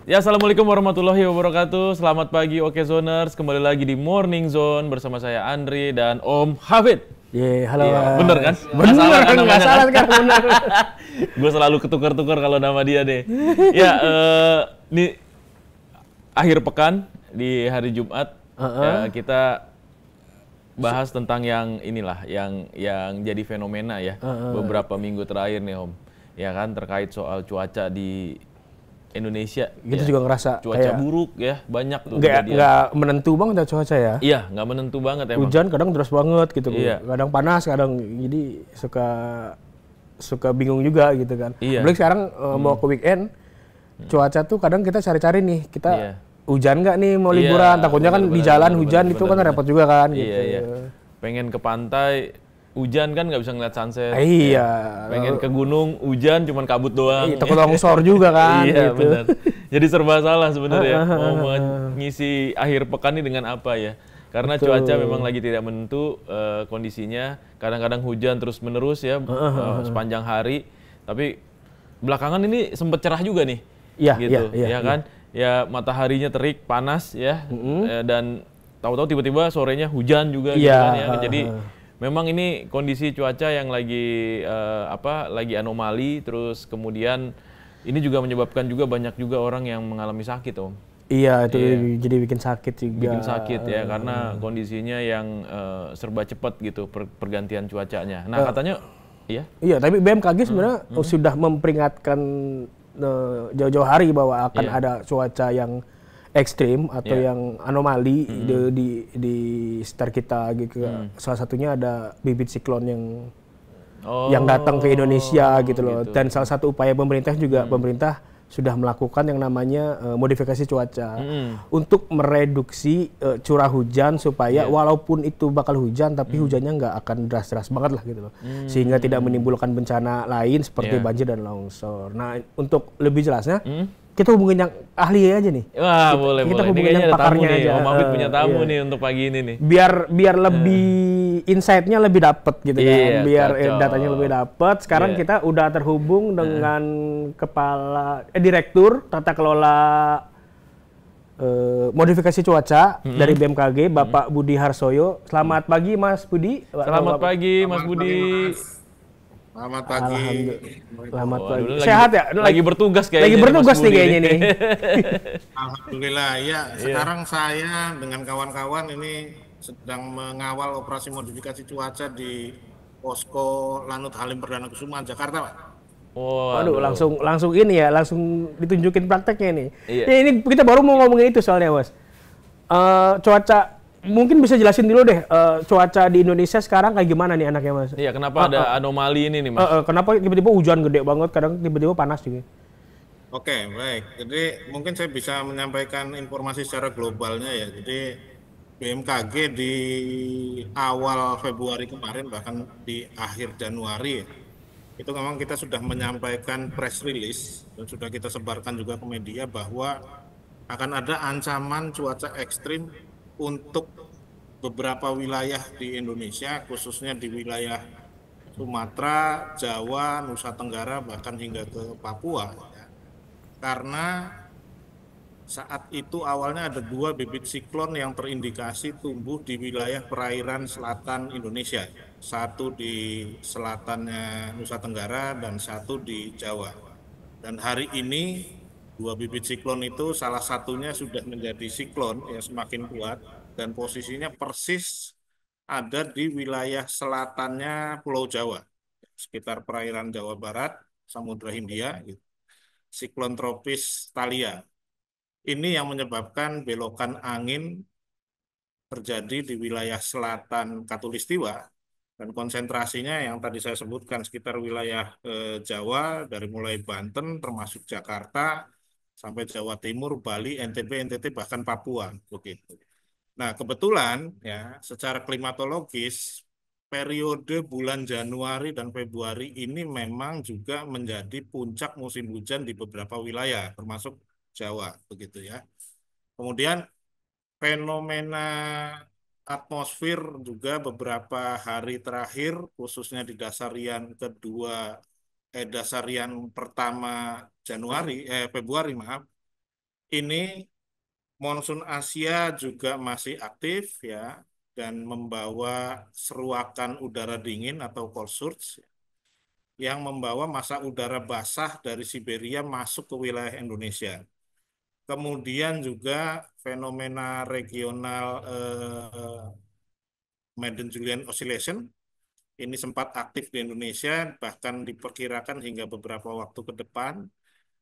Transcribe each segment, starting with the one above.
Ya, assalamualaikum warahmatullahi wabarakatuh. Selamat pagi, Oke Zoners. Kembali lagi di Morning Zone bersama saya Andri dan Om Hafid. Halo Iya, bener kan? Mas. Nggak salah kan Nggak namanya kan? salah sekarang bener. Gue selalu ketukar-tukar kalau nama dia deh. Ya, ini akhir pekan di hari Jumat. Ya, kita bahas tentang yang inilah, yang jadi fenomena ya beberapa minggu terakhir nih Om. Ya kan, terkait soal cuaca di Indonesia. Kita Ya. juga ngerasa Cuaca kayak buruk ya, banyak tuh kejadian. nggak menentu banget ya cuaca ya. Iya, nggak menentu banget emang. Hujan kadang deras banget gitu. Iya. Kadang panas, kadang jadi suka bingung juga gitu kan. Iya. Apalagi sekarang mau ke weekend, cuaca tuh kadang kita cari-cari nih, kita Iya. hujan nggak nih mau Iya, liburan, takutnya kan di benar, jalan benar, hujan benar, itu benar, kan benar. repot juga kan Iya, gitu. iya. Pengen ke pantai, hujan kan nggak bisa ngeliat sunset. Iya. Ya. Pengen ke gunung, hujan cuman kabut doang. Takut longsor juga kan Iya, gitu. benar. Jadi serba salah sebenarnya mau mengisi akhir pekan ini dengan apa ya. Karena cuaca memang lagi tidak menentu kondisinya. Kadang-kadang hujan terus menerus ya sepanjang hari. Tapi belakangan ini sempat cerah juga nih. Iya, gitu, iya, ya kan? Ya mataharinya terik, panas ya. Dan tahu-tahu tiba-tiba sorenya hujan juga gitu Iya, kan ya. Jadi memang ini kondisi cuaca yang lagi lagi anomali, terus kemudian ini juga menyebabkan juga banyak juga orang yang mengalami sakit, Om. Iya, itu jadi bikin sakit juga. Bikin sakit ya karena kondisinya yang serba cepat gitu pergantian cuacanya. Nah, katanya iya. Iya, tapi BMKG sebenarnya sudah memperingatkan jauh-jauh hari bahwa akan ada cuaca yang ekstrim atau yang anomali di sekitar kita gitu. Salah satunya ada bibit siklon yang datang ke Indonesia gitu loh. Gitu. Dan salah satu upaya pemerintah juga pemerintah sudah melakukan yang namanya modifikasi cuaca untuk mereduksi curah hujan supaya walaupun itu bakal hujan tapi hujannya nggak akan deras-deras banget lah gitu loh, sehingga tidak menimbulkan bencana lain seperti banjir dan longsor. Nah, untuk lebih jelasnya kita hubungin yang ahli aja nih. Wah, boleh. Kita Ini hubungin kayaknya yang ada tamu pakarnya nih. aja. Om Afid punya tamu Iya. nih untuk pagi ini nih. Biar lebih insight-nya lebih dapet gitu kan, Iya, biar cocok. datanya lebih dapet. Sekarang Iya. kita udah terhubung dengan Direktur Tata Kelola Modifikasi Cuaca dari BMKG, Bapak Budi Harsoyo. Selamat pagi Mas Budi. Selamat pagi, Mas Budi. Selamat pagi. Selamat Waduh, pagi. ini Sehat ya? Lagi bertugas kayaknya. Lagi nih, bertugas Mas nih Budi kayaknya nih. Alhamdulillah ya. Sekarang saya dengan kawan-kawan ini sedang mengawal operasi modifikasi cuaca di Posko Lanut Halim Perdana Kusuma, Jakarta, Pak. Waduh, langsung ini ya, langsung ditunjukin prakteknya nih. Iya. Ya, ini kita baru mau ngomongin itu soalnya, Mas. Cuaca, mungkin bisa jelasin dulu deh, cuaca di Indonesia sekarang kayak gimana nih anaknya, Mas? Iya, kenapa ada anomali ini nih, Mas? Kenapa tiba-tiba hujan gede banget, kadang tiba-tiba panas juga? Oke, baik. Jadi mungkin saya bisa menyampaikan informasi secara globalnya ya. Jadi BMKG di awal Februari kemarin, bahkan di akhir Januari, itu memang kita sudah menyampaikan press release dan sudah kita sebarkan juga ke media bahwa akan ada ancaman cuaca ekstrim untuk beberapa wilayah di Indonesia, khususnya di wilayah Sumatera, Jawa, Nusa Tenggara, bahkan hingga ke Papua. Karena saat itu awalnya ada dua bibit siklon yang terindikasi tumbuh di wilayah perairan selatan Indonesia. Satu di selatannya Nusa Tenggara dan satu di Jawa. Dan hari ini dua bibit siklon itu salah satunya sudah menjadi siklon yang semakin kuat dan posisinya persis ada di wilayah selatannya Pulau Jawa, sekitar perairan Jawa Barat, Samudra Hindia, gitu. Siklon tropis Thalia. Ini yang menyebabkan belokan angin terjadi di wilayah selatan Katulistiwa dan konsentrasinya yang tadi saya sebutkan sekitar wilayah Jawa dari mulai Banten termasuk Jakarta sampai Jawa Timur, Bali, NTB, NTT bahkan Papua begitu. Nah, kebetulan ya secara klimatologis periode bulan Januari dan Februari ini memang juga menjadi puncak musim hujan di beberapa wilayah termasuk Jawa begitu ya. Kemudian fenomena atmosfer juga beberapa hari terakhir khususnya di dasarian pertama Februari maaf, ini monsun Asia juga masih aktif ya, dan membawa seruakan udara dingin atau cold surge yang membawa massa udara basah dari Siberia masuk ke wilayah Indonesia. Kemudian juga fenomena regional Madden-Julian Oscillation ini sempat aktif di Indonesia, bahkan diperkirakan hingga beberapa waktu ke depan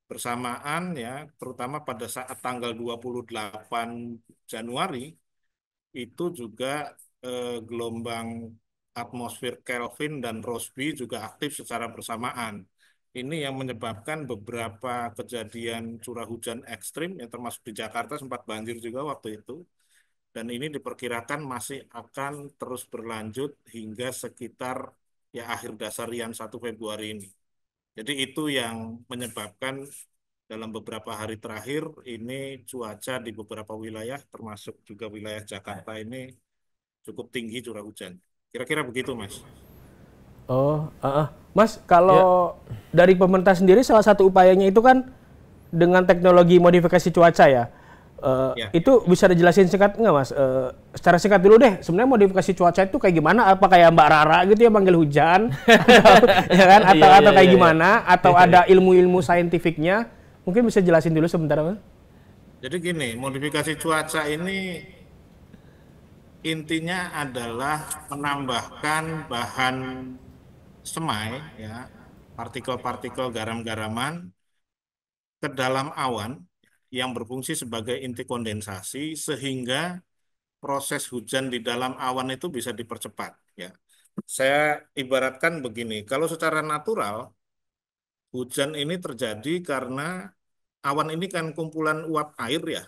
bersamaan ya, terutama pada saat tanggal 28 Januari itu juga gelombang atmosfer Kelvin dan Rossby juga aktif secara bersamaan. Ini yang menyebabkan beberapa kejadian curah hujan ekstrim, yang termasuk di Jakarta sempat banjir juga waktu itu. Dan ini diperkirakan masih akan terus berlanjut hingga sekitar ya akhir dasarian 1 Februari ini. Jadi itu yang menyebabkan dalam beberapa hari terakhir ini cuaca di beberapa wilayah, termasuk juga wilayah Jakarta ini cukup tinggi curah hujan. Kira-kira begitu, Mas. Oh, Mas, kalau dari pemerintah sendiri salah satu upayanya itu kan dengan teknologi modifikasi cuaca ya. Itu bisa dijelasin singkat nggak, Mas? Secara singkat dulu deh, sebenarnya modifikasi cuaca itu kayak gimana? Apa kayak Mbak Rara gitu ya manggil hujan, ya kan? Atau kayak gimana? Atau ada ilmu-ilmu saintifiknya? Mungkin bisa jelasin dulu sebentar, Mas. Jadi gini, modifikasi cuaca ini intinya adalah menambahkan bahan semai, ya, partikel-partikel garam-garaman ke dalam awan yang berfungsi sebagai inti kondensasi sehingga proses hujan di dalam awan itu bisa dipercepat. Ya, saya ibaratkan begini, kalau secara natural hujan ini terjadi karena awan ini kan kumpulan uap air ya,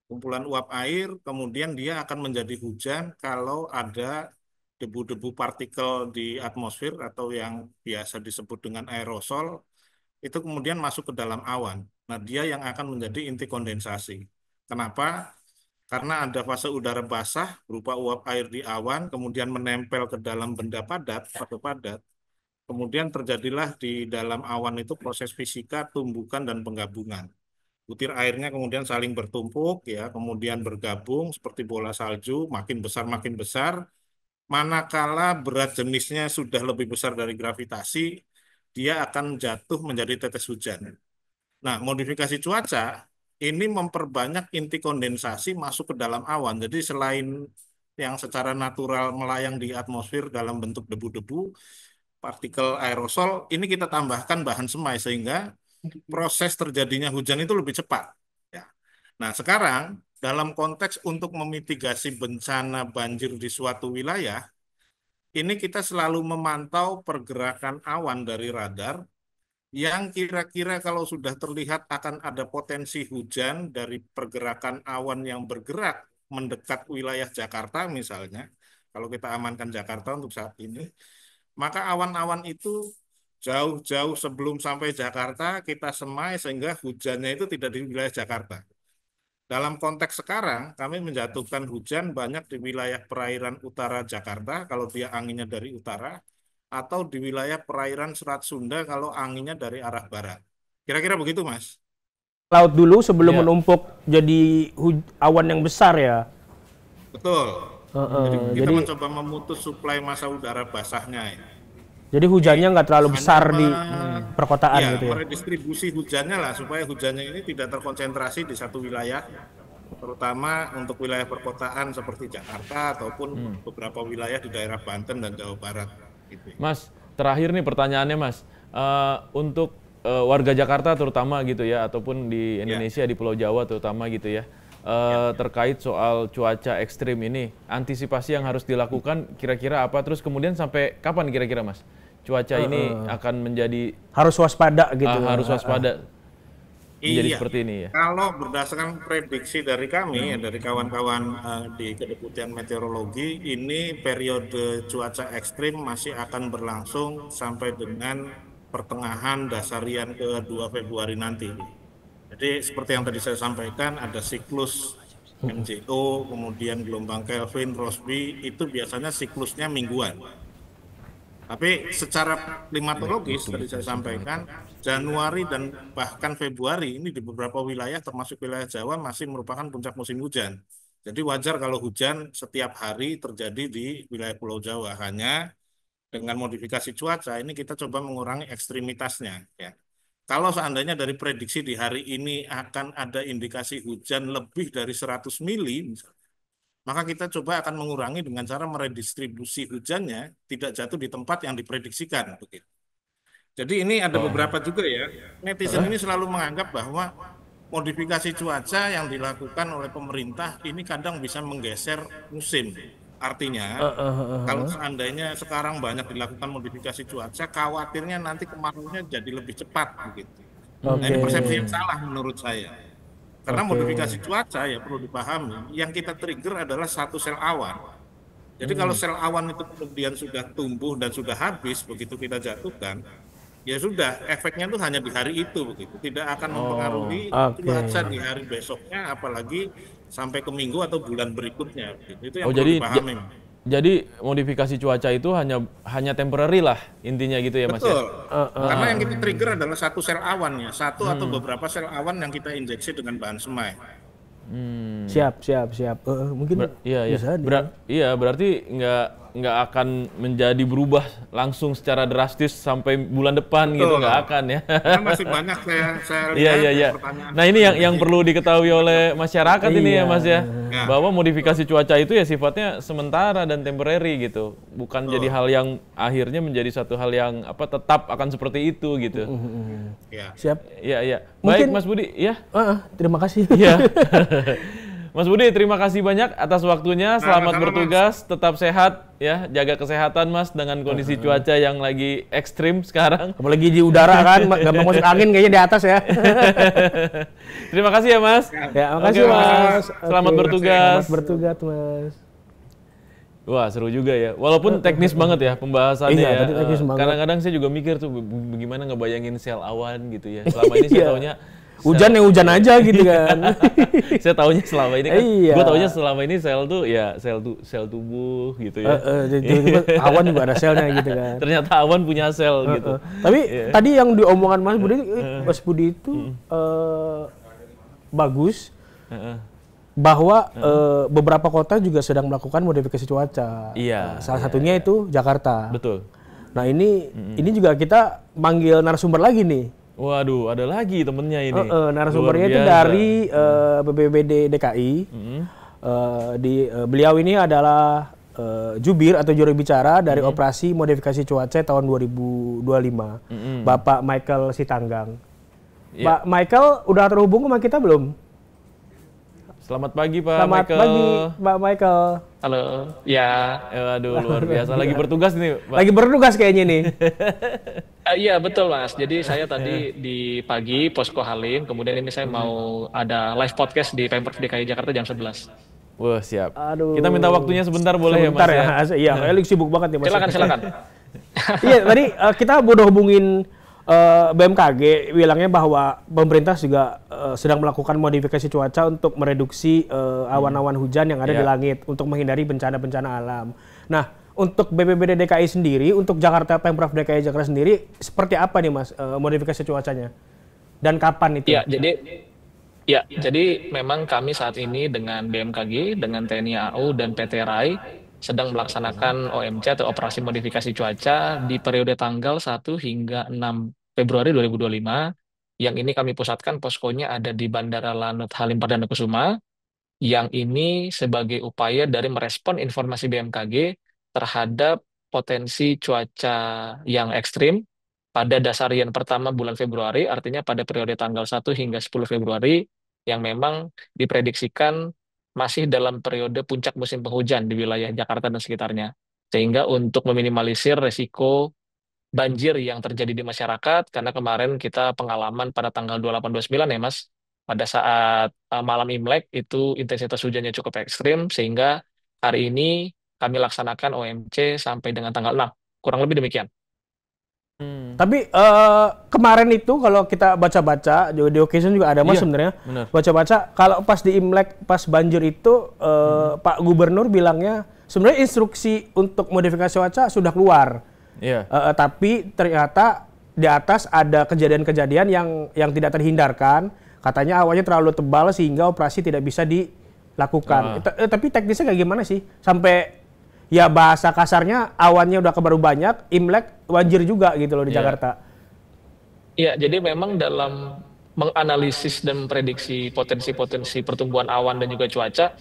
kumpulan uap air, kemudian dia akan menjadi hujan kalau ada debu-debu partikel di atmosfer atau yang biasa disebut dengan aerosol, itu kemudian masuk ke dalam awan. Nah, dia yang akan menjadi inti kondensasi. Kenapa? Karena ada fase udara basah berupa uap air di awan, kemudian menempel ke dalam benda padat atau padat, kemudian terjadilah di dalam awan itu proses fisika tumbukan dan penggabungan. Butir airnya kemudian saling bertumpuk, ya, kemudian bergabung seperti bola salju, makin besar makin besar. Manakala berat jenisnya sudah lebih besar dari gravitasi, dia akan jatuh menjadi tetes hujan. Nah, modifikasi cuaca ini memperbanyak inti kondensasi masuk ke dalam awan. Jadi selain yang secara natural melayang di atmosfer dalam bentuk debu-debu, partikel aerosol, ini kita tambahkan bahan semai sehingga proses terjadinya hujan itu lebih cepat. Ya. Nah, sekarang dalam konteks untuk memitigasi bencana banjir di suatu wilayah, ini kita selalu memantau pergerakan awan dari radar yang kira-kira kalau sudah terlihat akan ada potensi hujan dari pergerakan awan yang bergerak mendekat wilayah Jakarta misalnya, kalau kita amankan Jakarta untuk saat ini, maka awan-awan itu jauh-jauh sebelum sampai Jakarta kita semai sehingga hujannya itu tidak di wilayah Jakarta. Dalam konteks sekarang, kami menjatuhkan hujan banyak di wilayah perairan utara Jakarta kalau dia anginnya dari utara, atau di wilayah perairan Selat Sunda kalau anginnya dari arah barat. Kira-kira begitu, Mas. Laut dulu sebelum menumpuk jadi awan yang besar ya. Betul. Jadi kita mencoba memutus suplai massa udara basahnya ya. Jadi hujannya nggak terlalu besar di perkotaan ya, gitu ya. Meredistribusi hujannya lah supaya hujannya ini tidak terkonsentrasi di satu wilayah, terutama untuk wilayah perkotaan seperti Jakarta ataupun beberapa wilayah di daerah Banten dan Jawa Barat. Gitu. Mas, terakhir nih pertanyaannya, Mas. Untuk warga Jakarta terutama gitu ya, ataupun di Indonesia, di Pulau Jawa terutama gitu ya, terkait soal cuaca ekstrim ini, antisipasi yang harus dilakukan kira-kira apa? Terus kemudian sampai kapan kira-kira, Mas? Cuaca ini akan menjadi harus waspada gitu. Harus waspada. Menjadi seperti ini ya. Kalau berdasarkan prediksi dari kami, dari kawan-kawan di Kedeputian Meteorologi, ini periode cuaca ekstrim masih akan berlangsung sampai dengan pertengahan dasarian ke 2 Februari nanti. Jadi seperti yang tadi saya sampaikan, ada siklus MJO, kemudian gelombang Kelvin, Rossby, itu biasanya siklusnya mingguan. Tapi secara klimatologis tadi saya sampaikan, Januari dan bahkan Februari ini di beberapa wilayah termasuk wilayah Jawa masih merupakan puncak musim hujan. Jadi wajar kalau hujan setiap hari terjadi di wilayah Pulau Jawa. Hanya dengan modifikasi cuaca ini kita coba mengurangi ekstremitasnya. Ya. Kalau seandainya dari prediksi di hari ini akan ada indikasi hujan lebih dari 100 mili, maka kita coba akan mengurangi dengan cara meredistribusi hujannya tidak jatuh di tempat yang diprediksikan. Begitu. Jadi ini ada beberapa juga ya, netizen ini selalu menganggap bahwa modifikasi cuaca yang dilakukan oleh pemerintah ini kadang bisa menggeser musim. Artinya, kalau seandainya sekarang banyak dilakukan modifikasi cuaca, khawatirnya nanti kemaraunya jadi lebih cepat. Begitu. Nah ini persepsi yang salah menurut saya. Karena modifikasi cuaca ya perlu dipahami, yang kita trigger adalah satu sel awan. Jadi kalau sel awan itu kemudian sudah tumbuh dan sudah habis, begitu kita jatuhkan, ya sudah, efeknya itu hanya di hari itu, begitu. Tidak akan mempengaruhi cuaca di hari besoknya, apalagi sampai ke minggu atau bulan berikutnya. Begitu. Itu yang perlu dipahami. Jadi modifikasi cuaca itu hanya temporary lah intinya gitu ya Mas. Betul. Karena yang kita trigger adalah satu sel awannya, satu atau beberapa sel awan yang kita injeksi dengan bahan semai. Siap. Mungkin iya berarti nggak akan menjadi berubah langsung secara drastis sampai bulan depan. Betul. Gitu nggak akan ya. Karena masih banyak saya lihat pertanyaan. Nah ini yang perlu diketahui oleh masyarakat ini ya Mas ya, bahwa modifikasi cuaca itu ya sifatnya sementara dan temporary gitu, bukan jadi hal yang akhirnya menjadi satu hal yang tetap akan seperti itu gitu. Siap. Iya. Mungkin, baik Mas Budi ya. Terima kasih. Iya. Mas Budi, terima kasih banyak atas waktunya. Selamat bertugas, tetap sehat ya, jaga kesehatan Mas dengan kondisi cuaca yang lagi ekstrim sekarang. Apalagi di udara kan, gampang masuk angin kayaknya di atas ya. Terima kasih ya Mas. Ya, makasih Mas. Selamat bertugas. Selamat bertugas Mas. Wah seru juga ya, walaupun teknis banget ya pembahasannya. Iya, tadi teknis banget. Kadang-kadang saya juga mikir tuh bagaimana ngebayangin sel awan gitu ya. Selama ini saya taunya hujan aja gitu kan. Saya taunya selama ini kan, gue taunya selama ini sel tuh ya sel tubuh gitu ya. Awan juga ada selnya gitu kan. Ternyata awan punya sel gitu. Tapi tadi yang diomongan Mas Budi itu bagus. Bahwa beberapa kota juga sedang melakukan modifikasi cuaca. Iya. Salah satunya itu Jakarta. Betul. Nah ini juga kita manggil narasumber lagi nih. Waduh, ada lagi temennya ini. Narasumbernya itu dari BPBD DKI. Beliau ini adalah jubir atau juru bicara dari operasi modifikasi cuaca tahun 2025. Bapak Michael Sitanggang. Pak Michael udah terhubung sama kita belum? Selamat pagi Pak Selamat Michael. pagi Pak Michael. Halo, ya. Aduh luar biasa, lagi bertugas nih Pak. Lagi bertugas kayaknya nih. Iya betul Mas, jadi saya tadi di pagi Posko Halim, kemudian ini saya mau ada live podcast di Pemprov DKI Jakarta jam 11. Wah siap. Aduh. Kita minta waktunya sebentar boleh sebentar ya Mas? Iya, kayaknya sibuk banget ya Mas. Silakan. Iya, tadi kita udah hubungin BMKG bilangnya bahwa pemerintah juga sedang melakukan modifikasi cuaca untuk mereduksi awan-awan hujan yang ada di langit untuk menghindari bencana-bencana alam. Nah, untuk BPBD DKI sendiri, untuk Jakarta Pemprov DKI Jakarta sendiri, seperti apa nih Mas modifikasi cuacanya? Dan kapan itu? Jadi memang kami saat ini dengan BMKG, dengan TNI AU dan PT RAI sedang melaksanakan OMC atau operasi modifikasi cuaca di periode tanggal 1 hingga 6 Februari 2025. Yang ini kami pusatkan poskonya ada di Bandara Lanut Halim Perdana Kusuma. Yang ini sebagai upaya dari merespon informasi BMKG terhadap potensi cuaca yang ekstrim pada dasarian pertama bulan Februari, artinya pada periode tanggal 1 hingga 10 Februari, yang memang diprediksikan masih dalam periode puncak musim penghujan di wilayah Jakarta dan sekitarnya. Sehingga untuk meminimalisir resiko banjir yang terjadi di masyarakat, karena kemarin kita pengalaman pada tanggal 28-29 ya Mas, pada saat malam Imlek itu intensitas hujannya cukup ekstrim, sehingga hari ini kami laksanakan OMC sampai dengan tanggal 6, kurang lebih demikian. Tapi kemarin itu kalau kita baca-baca di occasion juga ada Mas sebenarnya baca-baca kalau pas di Imlek pas banjir itu Pak Gubernur bilangnya sebenarnya instruksi untuk modifikasi cuaca sudah keluar Tapi ternyata di atas ada kejadian-kejadian yang tidak terhindarkan. Katanya awannya terlalu tebal sehingga operasi tidak bisa dilakukan. Tapi teknisnya kayak gimana sih? Sampai ya bahasa kasarnya awannya udah keburu banyak, Imlek banjir juga gitu loh di Jakarta. Iya, jadi memang dalam menganalisis dan memprediksi potensi-potensi pertumbuhan awan dan juga cuaca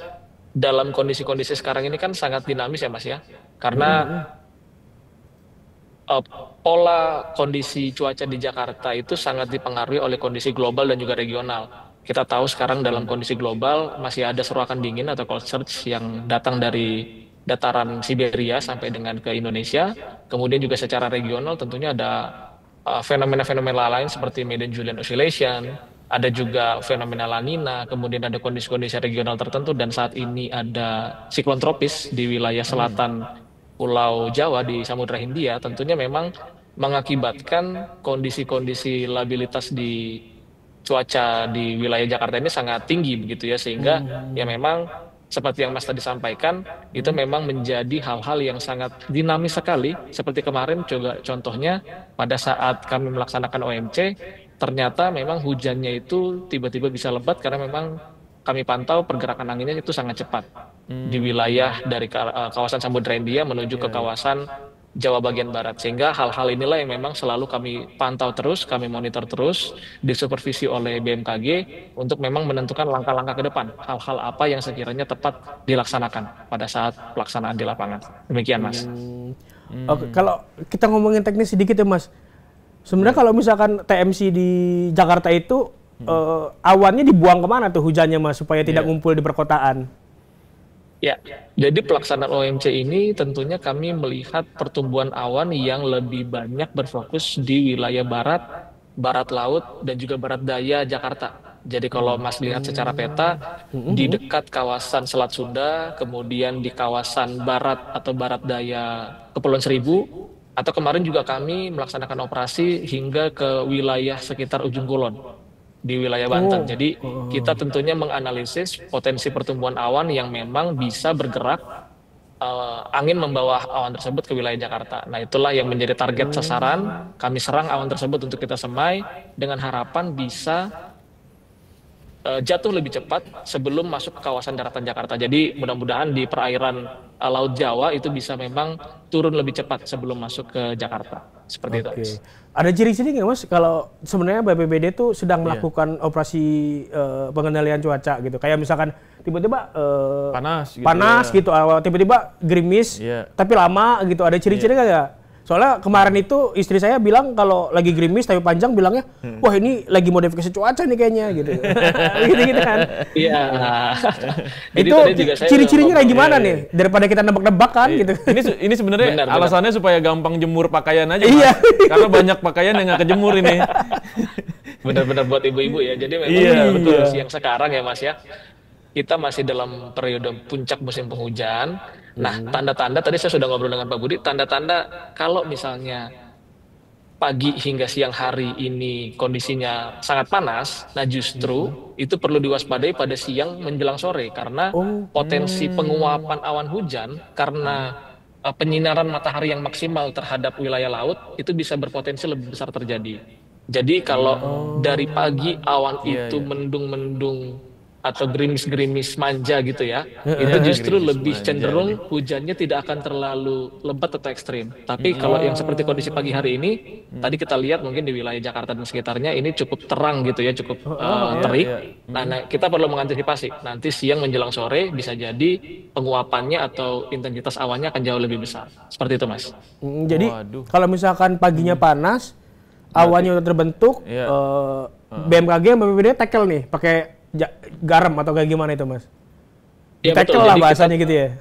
dalam kondisi-kondisi sekarang ini kan sangat dinamis ya Mas ya. Karena pola kondisi cuaca di Jakarta itu sangat dipengaruhi oleh kondisi global dan juga regional. Kita tahu sekarang dalam kondisi global masih ada seruakan dingin atau cold surge yang datang dari dataran Siberia sampai dengan ke Indonesia. Kemudian juga secara regional tentunya ada fenomena-fenomena lain seperti Madden-Julian Oscillation, ada juga fenomena La Nina, kemudian ada kondisi-kondisi regional tertentu, dan saat ini ada siklon tropis di wilayah selatan Pulau Jawa di Samudra Hindia. Tentunya memang mengakibatkan kondisi-kondisi labilitas di cuaca di wilayah Jakarta ini sangat tinggi begitu ya, sehingga ya memang seperti yang Mas tadi sampaikan, itu memang menjadi hal-hal yang sangat dinamis sekali. Seperti kemarin juga contohnya pada saat kami melaksanakan OMC, ternyata memang hujannya itu tiba-tiba bisa lebat karena memang kami pantau pergerakan anginnya itu sangat cepat di wilayah dari kawasan Samudra Hindia menuju ke kawasan Jawa bagian barat, sehingga hal-hal inilah yang memang selalu kami pantau terus, kami monitor terus, disupervisi oleh BMKG untuk memang menentukan langkah-langkah ke depan, hal-hal apa yang sekiranya tepat dilaksanakan pada saat pelaksanaan di lapangan. Demikian Mas. Oke, kalau kita ngomongin teknis sedikit ya Mas, sebenarnya kalau misalkan TMC di Jakarta itu awannya dibuang kemana tuh hujannya Mas supaya tidak ngumpul di perkotaan? Ya, jadi pelaksanaan OMC ini tentunya kami melihat pertumbuhan awan yang lebih banyak berfokus di wilayah barat, barat laut, dan juga barat daya Jakarta. Jadi kalau Mas lihat secara peta, di dekat kawasan Selat Sunda, kemudian di kawasan barat atau barat daya Kepulauan Seribu, atau kemarin juga kami melaksanakan operasi hingga ke wilayah sekitar Ujung Kulon di wilayah Banten. Jadi kita tentunya menganalisis potensi pertumbuhan awan yang memang bisa bergerak, angin membawa awan tersebut ke wilayah Jakarta. Nah itulah yang menjadi target sasaran, kami serang awan tersebut untuk kita semai dengan harapan bisa jatuh lebih cepat sebelum masuk ke kawasan daratan Jakarta. Jadi mudah-mudahan di perairan Laut Jawa itu bisa memang turun lebih cepat sebelum masuk ke Jakarta. Seperti itu. Ada ciri-ciri nggak Mas kalau sebenarnya BPBD tuh sedang melakukan operasi pengendalian cuaca gitu? Kayak misalkan tiba-tiba panas gitu, tiba-tiba gerimis, tapi lama gitu. Ada ciri-ciri nggak? Soalnya kemarin itu istri saya bilang kalau lagi gerimis tapi panjang bilangnya, wah ini lagi modifikasi cuaca nih kayaknya gitu. Gitu kan. Iya. Itu ciri-cirinya kayak gimana nih? Daripada kita nebak-nebak kan gitu. Ini sebenarnya alasannya supaya gampang jemur pakaian aja Mas. Karena banyak pakaian yang nggak kejemur ini. Benar-benar buat ibu-ibu ya. Jadi memang betul siang sekarang ya Mas ya. Kita masih dalam periode puncak musim penghujan. Nah, tanda-tanda tadi saya sudah ngobrol dengan Pak Budi, tanda-tanda kalau misalnya pagi hingga siang hari ini kondisinya sangat panas, nah justru itu perlu diwaspadai pada siang menjelang sore karena potensi penguapan awan hujan karena penyinaran matahari yang maksimal terhadap wilayah laut itu bisa berpotensi lebih besar terjadi. Jadi kalau dari pagi awan itu mendung-mendung atau gerimis-gerimis manja gitu ya, itu justru lebih cenderung hujannya tidak akan terlalu lebat atau ekstrim. Tapi kalau yang seperti kondisi pagi hari ini, tadi kita lihat mungkin di wilayah Jakarta dan sekitarnya ini cukup terang gitu ya, cukup terik. Nah, kita perlu mengantisipasi. Nanti siang menjelang sore bisa jadi penguapannya atau intensitas awannya akan jauh lebih besar. Seperti itu Mas. Jadi kalau misalkan paginya panas, awannya udah terbentuk, BMKG sama BPBD tackle nih pakai garam atau kayak gimana itu Mas? Ya, tackle lah bahasanya gitu ya.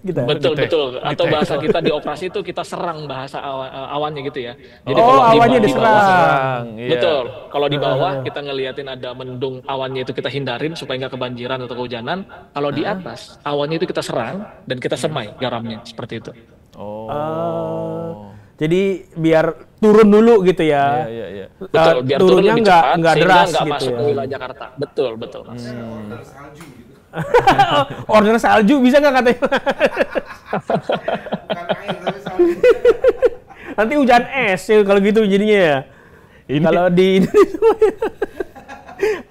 Betul. Atau bahasa kita di operasi itu kita serang bahasa awannya gitu ya. Jadi kalau awannya diserang. Betul. Kalau di bawah kita ngeliatin ada mendung, awannya itu kita hindarin supaya nggak kebanjiran atau kehujanan. Kalau di atas awannya itu kita serang dan kita semai garamnya seperti itu. Jadi biar turun dulu gitu ya. Betul, biar turunnya nggak deras nggak gitu masuk ya. ke wilayah Jakarta. Betul Mas. Order salju bisa nggak katanya? Nanti hujan es ya, kalau gitu jadinya ya. Kalau di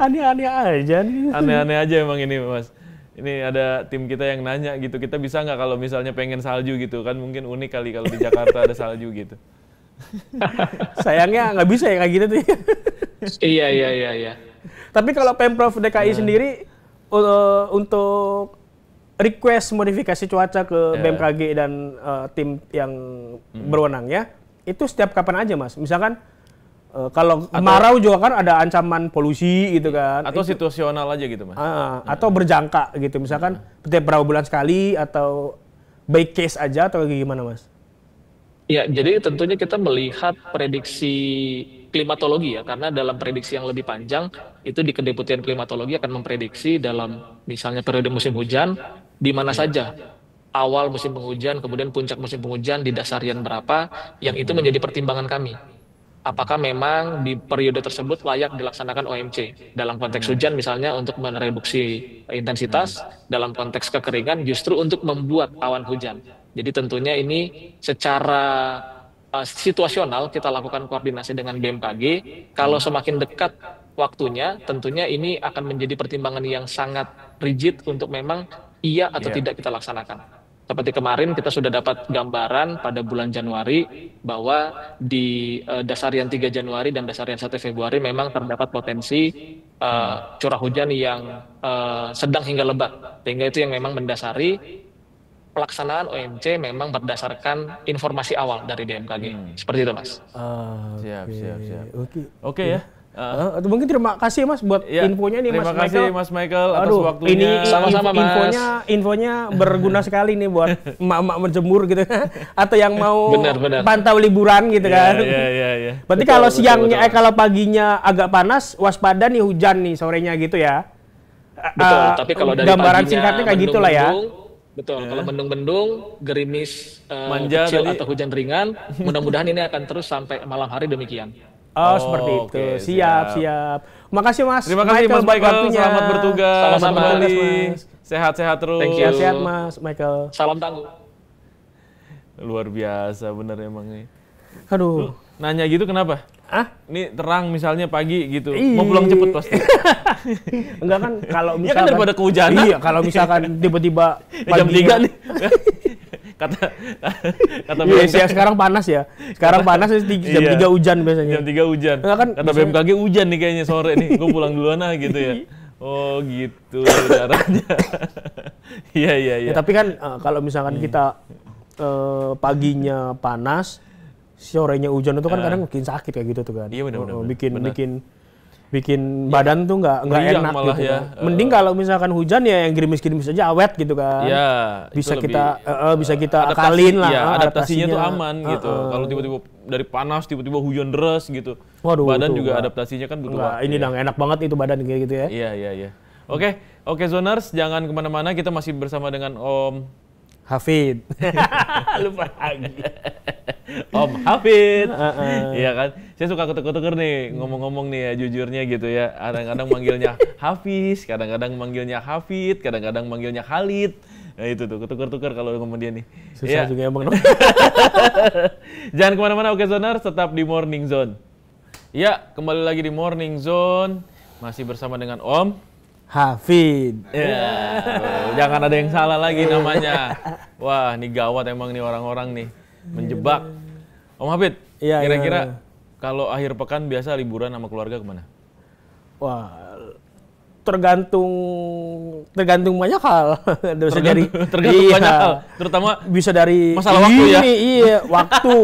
aneh-aneh aja nih. Aneh-aneh aja emang ini Mas. Ini ada tim kita yang nanya gitu, kita bisa nggak kalau misalnya pengen salju gitu kan, mungkin unik kali kalau di Jakarta ada salju gitu. Sayangnya nggak bisa ya kayak gitu tuh. Iya. Tapi kalau Pemprov DKI sendiri untuk request modifikasi cuaca ke BMKG dan tim yang berwenangnya, itu setiap kapan aja Mas? Misalkan kalau kemarau juga kan ada ancaman polusi gitu kan. Atau situasional aja gitu Mas. Atau berjangka gitu. Misalkan setiap berapa bulan sekali atau by case aja atau gimana Mas? Ya, jadi tentunya kita melihat prediksi klimatologi ya, karena dalam prediksi yang lebih panjang itu di Kedeputian Klimatologi akan memprediksi dalam misalnya periode musim hujan di mana saja awal musim penghujan, kemudian puncak musim penghujan di dasarian berapa, yang itu menjadi pertimbangan kami. Apakah memang di periode tersebut layak dilaksanakan OMC dalam konteks hujan misalnya untuk mereduksi intensitas, dalam konteks kekeringan justru untuk membuat awan hujan. Jadi tentunya ini secara situasional kita lakukan koordinasi dengan BMKG. Kalau semakin dekat waktunya, tentunya ini akan menjadi pertimbangan yang sangat rigid untuk memang iya atau tidak kita laksanakan. Seperti kemarin kita sudah dapat gambaran pada bulan Januari bahwa di dasarian 3 Januari dan dasarian 1 Februari memang terdapat potensi curah hujan yang sedang hingga lebat. Sehingga itu yang memang mendasari pelaksanaan OMC memang berdasarkan informasi awal dari BMKG. Seperti itu Mas. Siap. Oke ya. Mungkin terima kasih Mas buat infonya nih Mas Michael. Terima kasih Mas Michael atas waktunya. Ini sama-sama Mas. Infonya berguna sekali nih buat emak-emak menjemur gitu atau yang mau Benar. pantau liburan gitu kan. Iya. Berarti kalau siangnya kalau paginya agak panas, waspada nih hujan nih sorenya gitu ya. Betul, tapi kalau dari gambaran paginya singkatnya kayak gitulah ya. Betul, kalau mendung-mendung, gerimis Manja kecil tadi. atau hujan ringan, mudah-mudahan ini akan terus sampai malam hari demikian. Seperti itu. Oke, Siap. Makasih Mas. Terima kasih Mas Michael, selamat bertugas. Sama-sama. Mas. Sehat-sehat terus. Thank you. Sehat Mas Michael. Salam tangguh. Luar biasa bener emang nih. Aduh. Nanya gitu kenapa? Ini terang misalnya pagi gitu. Mau Ih. pulang cepet pasti. Enggak kan kalau Ya misalkan kan daripada kehujanan. Iya, kalau misalkan tiba-tiba Jam 3 nih. kata Iya, sekarang panas ya. Sekarang panas jam Iya. 3 hujan biasanya. Jam 3 hujan. Enggak kan Kata BMKG hujan nih kayaknya sore nih. Gue pulang duluan gitu ya. Oh gitu caranya. Iya. Ya, tapi kan kalau misalkan kita paginya panas, sorenya hujan itu kan kadang bikin sakit kayak gitu tuh kan. Iya, benar. Bikin badan tuh nggak Meriang enak malah gitu ya. kan. Mending kalau misalkan hujan ya yang gerimis-gerimis aja awet gitu kan. Iya. Bisa itu kita bisa kita adaptasi- akalin lah. iya, adaptasinya tuh aman gitu. Kalau tiba-tiba dari panas tiba-tiba hujan deras gitu. Waduh, badan itu juga enggak. adaptasinya kan butuh Enggak, waktu. ini udah nggak enak banget itu badan kayak gitu ya. Iya. Oke Zoners, jangan kemana-mana. Kita masih bersama dengan Om Hafid. Lupa lagi. Om Hafid. Iya kan? Saya suka ketuker-tuker nih ngomong-ngomong nih ya jujurnya gitu ya. Kadang-kadang manggilnya Hafiz, kadang-kadang manggilnya Hafid, kadang-kadang manggilnya Khalid. Nah itu tuh ketuker-tuker kalau ngomong dia nih. Susah Iya. juga emang. Jangan kemana-mana, oke Zoners, tetap di Morning Zone. Ya, kembali lagi di Morning Zone. Masih bersama dengan Om Hafid. Ya, jangan ada yang salah lagi namanya. Wah, ini gawat emang nih orang-orang nih. Menjebak. Om Hafid, Iya, kira-kira kalau akhir pekan biasa liburan sama keluarga kemana? Wah, tergantung banyak hal. Bisa dari Tergantung banyak hal, terutama bisa dari masalah waktu ya? Iya, waktu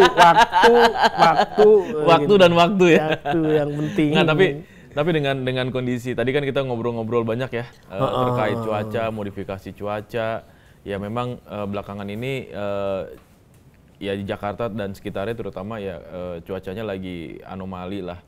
gitu. dan waktu ya. Waktu yang penting. Nah, tapi dengan kondisi tadi kan kita ngobrol-ngobrol banyak ya terkait cuaca, modifikasi cuaca. Ya memang belakangan ini ya di Jakarta dan sekitarnya terutama ya cuacanya lagi anomali lah.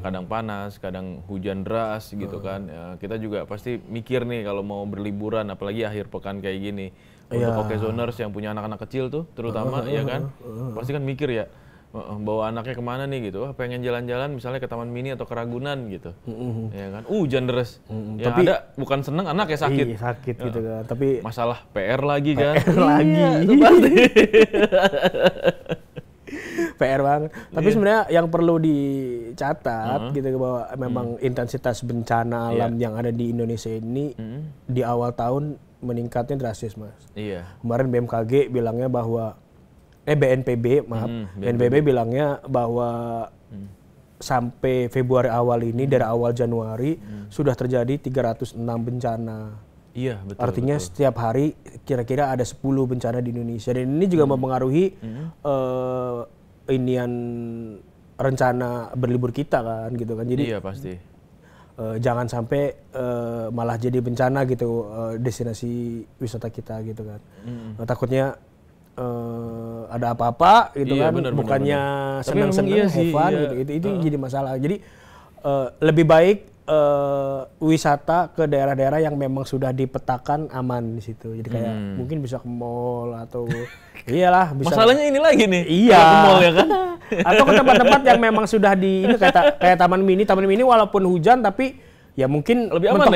Kadang panas, kadang hujan deras gitu kan. Kita juga pasti mikir nih kalau mau berliburan apalagi akhir pekan kayak gini. Untuk Okezoners yang punya anak-anak kecil tuh terutama ya kan. Pasti kan mikir ya bawa anaknya kemana nih gitu. Wah, pengen jalan-jalan misalnya ke Taman Mini atau ke Ragunan gitu. Ya kan. Hujan deras. Ya Tapi ada bukan seneng anaknya sakit. Iya, sakit gitu kan. Tapi Masalah PR lagi kan. lagi. Iya, itu pasti. PR banget. Tapi sebenarnya yang perlu dicatat gitu bahwa memang intensitas bencana alam yang ada di Indonesia ini di awal tahun meningkatnya drastis, Mas. Iya. Kemarin BMKG bilangnya bahwa BNPB bilangnya bahwa sampai Februari awal ini dari awal Januari sudah terjadi 306 bencana. Iya, betul. Artinya betul. setiap hari kira-kira ada 10 bencana di Indonesia, dan ini juga mempengaruhi inian rencana berlibur kita kan gitu kan. Jadi iya pasti. Jangan sampai malah jadi bencana gitu destinasi wisata kita gitu kan. Takutnya ada apa-apa gitu kan, bukannya senang-senang have fun gitu, itu jadi masalah. Jadi lebih baik wisata ke daerah-daerah yang memang sudah dipetakan aman di situ. Jadi kayak mungkin bisa ke mall atau iyalah bisa. Masalahnya ini lagi nih. Iya. Ke mall ya kan. Atau ke tempat-tempat yang memang sudah di ini kayak taman mini walaupun hujan tapi ya mungkin lebih aman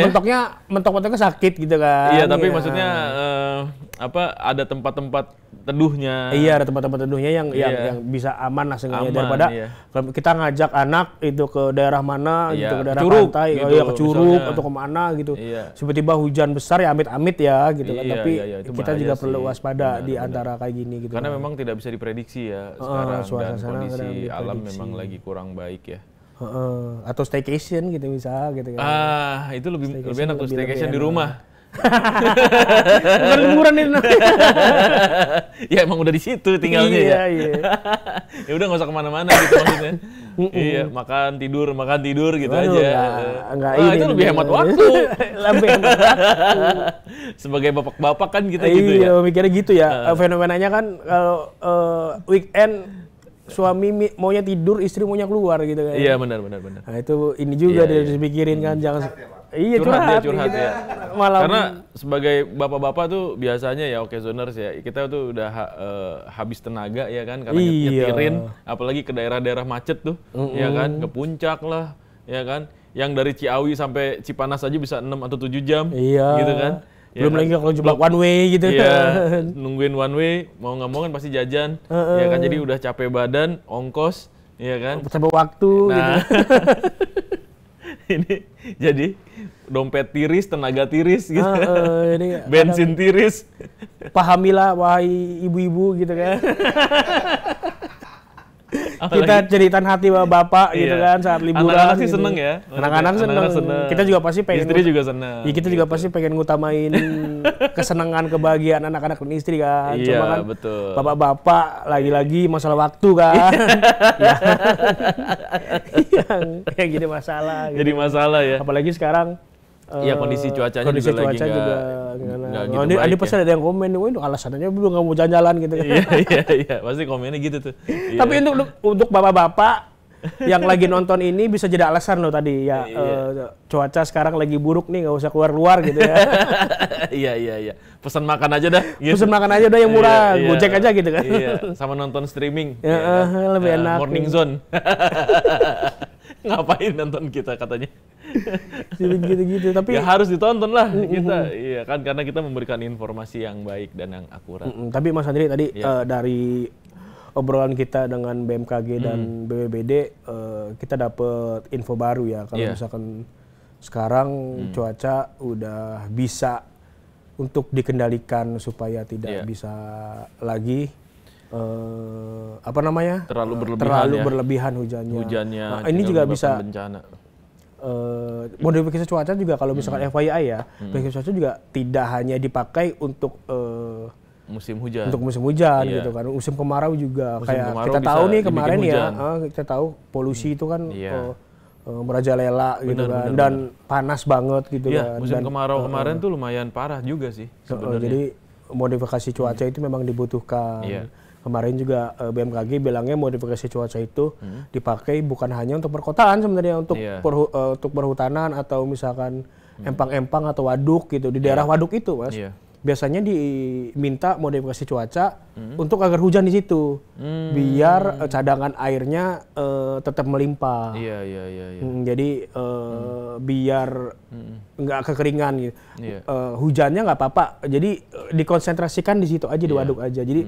mentok-mentoknya sakit gitu kan. Iya, tapi maksudnya ada tempat-tempat teduhnya. Iya, ada tempat-tempat teduhnya yang bisa aman lah seenggaknya daripada kalau kita ngajak anak itu ke daerah mana gitu, ke daerah Curug, pantai, gitu, ke Curug misalnya. atau kemana gitu. Iya. Tiba-tiba hujan besar ya amit-amit ya gitu kan. Iya, Tapi itu kita bahaya juga sih. perlu waspada Benar, di antara kayak gini gitu. Karena memang tidak bisa diprediksi ya sekarang, dan suasana kondisi kadang alam diprediksi. memang lagi kurang baik ya. Atau staycation gitu bisa gitu kan. Itu lebih enak tuh staycation di rumah. Bukan liburan ini. Ya emang udah di situ tinggalnya ya. Iya. Ya udah nggak usah kemana-mana gitu maksudnya. Iya, makan tidur gitu aja. Enggak Itu lebih hemat waktu. Lebih hemat waktu. Sebagai bapak-bapak kan kita gitu ya. Iya, mikirnya gitu ya. Fenomenanya kan kalau weekend suami maunya tidur, istri maunya keluar gitu kan. Iya, benar. Nah, itu ini juga dia dipikirin kan, jangan iya curhat gitu. ya. Malam. Karena sebagai bapak-bapak tuh biasanya ya Zoners ya, kita tuh udah habis tenaga ya kan, karena nyetirin, apalagi ke daerah-daerah macet tuh, ya kan, ke puncak lah, ya kan, yang dari Ciawi sampai Cipanas aja bisa 6 atau 7 jam, gitu kan. Belum lagi kalau jebak one way gitu. Iya, nungguin one way, mau nggak mau kan pasti jajan, ya kan, jadi udah capek badan, ongkos, ya kan. Sampai waktu gitu. Ini jadi dompet tiris, tenaga tiris gitu. Ini bensin tiris. Pahamilah wahai ibu-ibu gitu kan. Kita ceritain hati bapak gitu kan saat liburan. Anak-anak sih gitu. seneng ya. Anak-anak seneng. Kita juga pasti pengen. Istri juga seneng. Ya, kita juga pasti pengen ngutamain kesenangan, kebahagiaan anak-anak dan istri kan. Iya, cuma kan betul. Bapak-bapak lagi-lagi masalah waktu kan. Yang kayak gini masalah. Jadi masalah ya. Apalagi sekarang. Iya, kondisi cuacanya juga lagi nggak gitu baik. Ada pesan ada yang komen, wah alasannya belum nggak mau jalan-jalan gitu. Iya, pasti komennya gitu tuh. Tapi untuk bapak-bapak yang lagi nonton ini bisa jadi alasan loh tadi ya. Cuaca sekarang lagi buruk nih, nggak usah keluar ya. Iya. Pesan makan aja dah. Gitu. Pesan makan aja udah yang murah, Gojek aja gitu kan. Iya, sama nonton streaming. Lebih enak. Morning Zone. Ngapain nonton kita katanya? Gitu-gitu. Tapi ya harus ditonton lah kita. Iya kan, karena kita memberikan informasi yang baik dan yang akurat. Tapi Mas Andri tadi dari obrolan kita dengan BMKG dan BPBD kita dapat info baru ya, kalau misalkan sekarang cuaca udah bisa untuk dikendalikan supaya tidak bisa lagi terlalu berlebihan hujannya. Nah, ini juga bisa bencana. Modifikasi cuaca juga kalau misalkan FYI ya, modifikasi cuaca juga tidak hanya dipakai untuk musim hujan. Untuk musim hujan gitu kan. Musim kemarau juga kayak kita tahu nih kemarin ya, kita tahu polusi itu kan merajalela gitu kan, dan panas banget gitu kan. Musim kemarau kemarin tuh lumayan parah juga sih sebenarnya. Jadi modifikasi cuaca itu memang dibutuhkan. Kemarin juga BMKG bilangnya modifikasi cuaca itu dipakai bukan hanya untuk perkotaan sebenarnya, untuk perhutanan atau misalkan empang-empang atau waduk gitu. Di daerah waduk itu, Mas, biasanya diminta modifikasi cuaca untuk agar hujan di situ, biar cadangan airnya tetap melimpah. Jadi biar nggak kekeringan gitu. Hujannya nggak apa-apa, jadi dikonsentrasikan di situ aja, di waduk aja. Jadi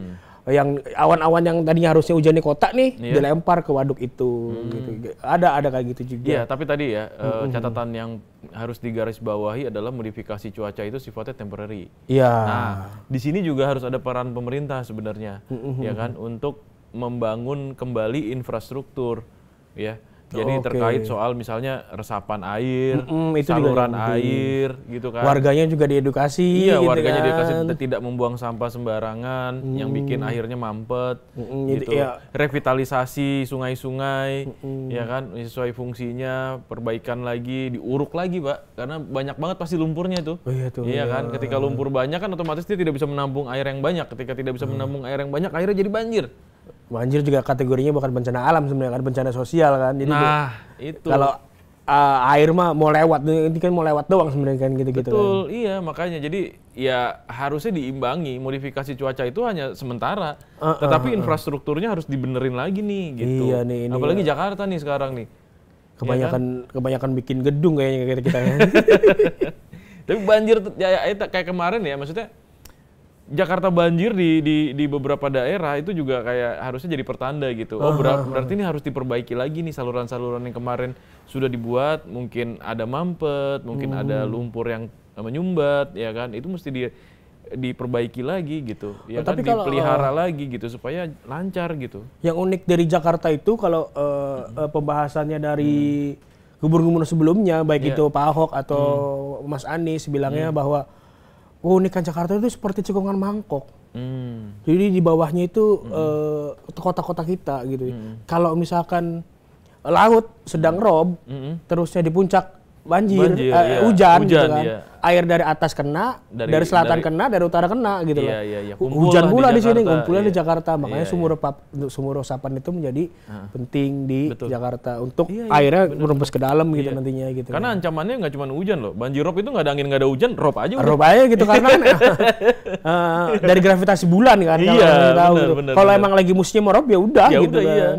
yang awan-awan yang tadinya harusnya hujan di kota nih dilempar ke waduk itu gitu. Ada kayak gitu juga. Iya, tapi tadi ya catatan yang harus digarisbawahi adalah modifikasi cuaca itu sifatnya temporary. Iya. Nah, di sini juga harus ada peran pemerintah sebenarnya, ya kan, untuk membangun kembali infrastruktur, ya. Jadi terkait soal misalnya resapan air, itu saluran juga air, gitu kan. Warganya juga diedukasi. Iya, gitu warganya kan. diedukasi tidak membuang sampah sembarangan, yang bikin akhirnya mampet, gitu. Iya. Revitalisasi sungai-sungai, ya kan, sesuai fungsinya, perbaikan lagi, diuruk lagi, Pak, karena banyak banget pasti lumpurnya itu. Oh, iya tuh. Iya kan, ketika lumpur banyak kan otomatis dia tidak bisa menampung air yang banyak. Ketika tidak bisa menampung air yang banyak, akhirnya jadi banjir. Banjir juga kategorinya bukan bencana alam sebenarnya, kan bencana sosial kan. Jadi itu. Kalau air mah mau lewat, ini kan mau lewat doang sebenarnya kan gitu-gitu. Betul, kan. iya makanya jadi ya harusnya diimbangi. Modifikasi cuaca itu hanya sementara, tetapi infrastrukturnya harus dibenerin lagi nih gitu. Iya nih, ini apalagi Jakarta nih sekarang nih. Kebanyakan bikin gedung kayaknya kita. Tapi banjir ya, kayak kemarin ya, maksudnya Jakarta banjir di beberapa daerah itu juga kayak harusnya jadi pertanda gitu. Oh, berarti ini harus diperbaiki lagi nih saluran-saluran yang kemarin sudah dibuat, mungkin ada mampet, mungkin ada lumpur yang menyumbat, ya kan? Itu mesti diperbaiki lagi gitu. Ya kan, dipelihara lagi gitu supaya lancar gitu. Yang unik dari Jakarta itu kalau pembahasannya dari gubernur-gubernur sebelumnya, baik itu Pak Ahok atau Mas Anies bilangnya bahwa keunikan Jakarta itu seperti cekungan mangkok. Jadi di bawahnya itu kota-kota kita gitu. Kalau misalkan laut sedang rob, terusnya di puncak banjir, hujan gitu kan. Iya. Air dari atas kena, dari selatan kena, dari utara kena gitu loh. Iya. Hujan pula di sini, ngumpulnya di Jakarta. Makanya sumur resapan itu menjadi penting di Jakarta untuk airnya merembes ke dalam gitu nantinya gitu. Karena ancamannya nggak cuma hujan loh. Banjir rob itu nggak ada angin, nggak ada hujan, rob aja. Rob aja gitu karena kan dari gravitasi bulan kan. Iya, benar. Kalau emang lagi musimnya mau rob ya udah gitu kan. Iya.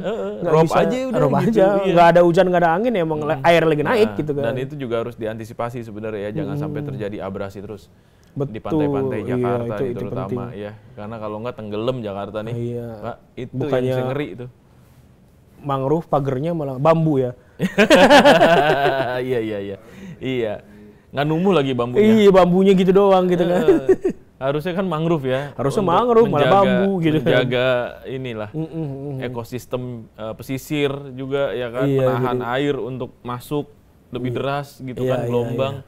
Rob aja udah. Rob aja, nggak ada hujan, nggak ada angin, emang air lagi naik gitu kan. Dan itu juga harus diantisipasi sebenarnya ya, jangan sampai terjadi abrasi terus. Betul, di pantai-pantai Jakarta itu terutama penting. Ya, karena kalau nggak tenggelam Jakarta nih, Pak, itu bukannya yang ngeri itu. Mangrove pagernya malah bambu ya. Iya, nggak numbuh lagi bambunya. Iya, bambunya gitu doang gitu kan. Harusnya kan mangrove ya. Harusnya mangrove malah bambu gitu. Menjaga inilah ekosistem pesisir juga ya kan, menahan air untuk masuk lebih deras gitu kan, gelombang.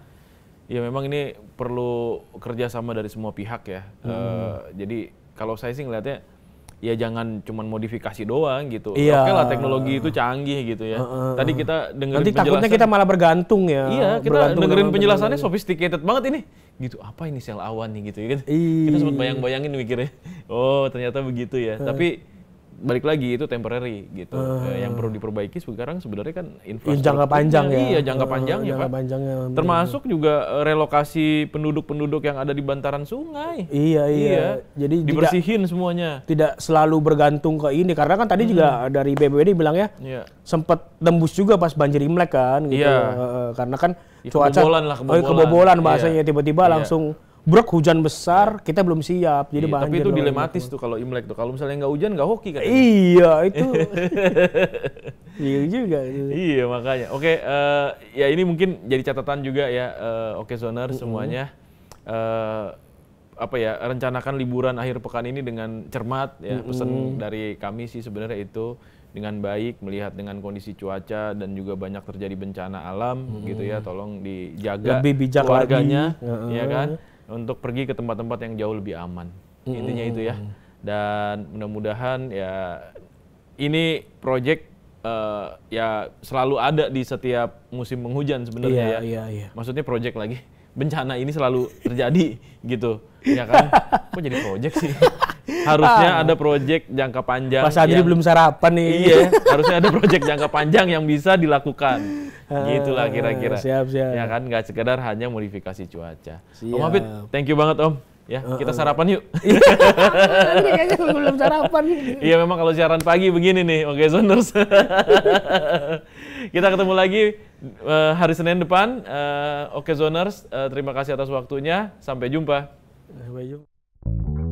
Ya memang ini perlu kerjasama dari semua pihak ya. Jadi kalau saya sih ngelihatnya ya jangan cuman modifikasi doang gitu. Oke lah, teknologi itu canggih gitu ya. Tadi kita dengerin nanti takutnya kita malah bergantung ya. Iya, kita dengerin penjelasannya sophisticated banget ini. Gitu, apa ini sel awan nih gitu ya. Kita sempat bayang-bayangin mikirnya. Oh, ternyata begitu ya. Tapi balik lagi itu temporary gitu. Yang perlu diperbaiki sekarang sebenarnya kan infrastruktur. Jangka panjang ya. Iya, jangka panjangnya, Pak. Termasuk juga relokasi penduduk-penduduk yang ada di bantaran sungai. Iya. Jadi dibersihin semuanya. Tidak selalu bergantung ke ini, karena kan tadi juga dari BPBD bilang ya, sempat tembus juga pas banjir Imlek kan gitu. Karena kan cuaca kebobolan bahasanya, tiba-tiba langsung brok hujan besar, kita belum siap, jadi banjir. Tapi itu dilematis tuh kalau Imlek tuh. Kalau misalnya nggak hujan nggak hoki kan? Iya itu. Iya juga. Iya makanya. Oke, ya ini mungkin jadi catatan juga ya. Oke Zoners semuanya. Rencanakan liburan akhir pekan ini dengan cermat ya. Pesan dari kami sih sebenarnya itu dengan baik, melihat dengan kondisi cuaca dan juga banyak terjadi bencana alam gitu ya. Tolong dijaga lebih bijak keluarganya, ya kan? Untuk pergi ke tempat-tempat yang jauh lebih aman. Intinya itu ya. Dan mudah-mudahan ya ini project ya selalu ada di setiap musim penghujan sebenarnya ya. Maksudnya project lagi. Bencana ini selalu terjadi gitu. Ya kan? Kok jadi project sih? Harusnya ada project jangka panjang. Pas Adri belum sarapan nih. Iya, harusnya ada project jangka panjang yang bisa dilakukan. Gitulah kira-kira. Siap. Ya kan, nggak sekedar hanya modifikasi cuaca. Om Hafid, thank you banget Om. Ya, kita sarapan yuk. Kayaknya belum sarapan. Iya, memang kalau siaran pagi begini nih, Oke Zoners. Kita ketemu lagi hari Senin depan. Oke Zoners, terima kasih atas waktunya. Sampai jumpa. Sampai jumpa.